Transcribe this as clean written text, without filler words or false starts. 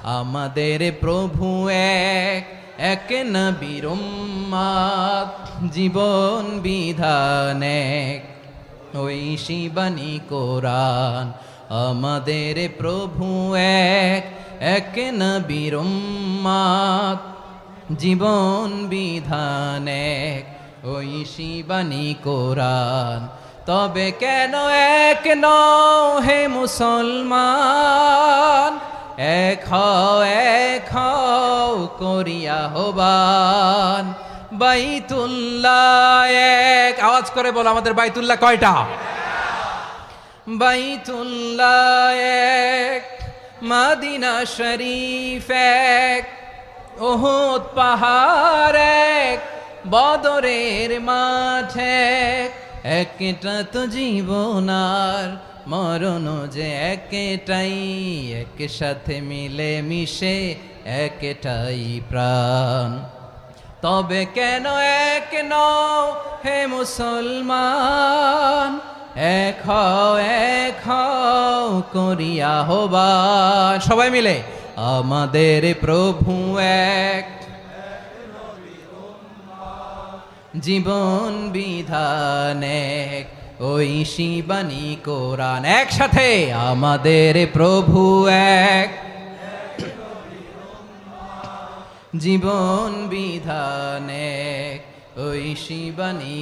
আমাদের প্রভু এক, এক নবীর উম্মত, জীবন বিধান এক, ঐশী বাণী কোরআন। আমাদের প্রভু এক, এক নবীর উম্মত, জীবন বিধান এক, ঐশী বাণী কোরআন। তবে কেন এক নও হে মুসলমান, এক হও করিয়া হবান। বাইতুল্লাহ এক, আওয়াজ করে বলো আমাদের বাইতুল্লাহ কয়টা? বাইতুল্লাহ এক, মদিনা শরীফ এক, উহুদ পাহাড় এক, বদরের মাঠ এক। একটা তো জীবন আর মরণ যে একটাই, একসাথে মিলে মিশে একটাই প্রাণ। তবে কেন এক নও হে মুসলমান, এক হও করিয়া হবান। সবাই মিলে আমাদের প্রভু এক, জীবন বিধান এক, ঐশী বাণী কোরআন। একসাথে আমাদের প্রভু এক, জীবন বিধান এক, ঐশী বাণী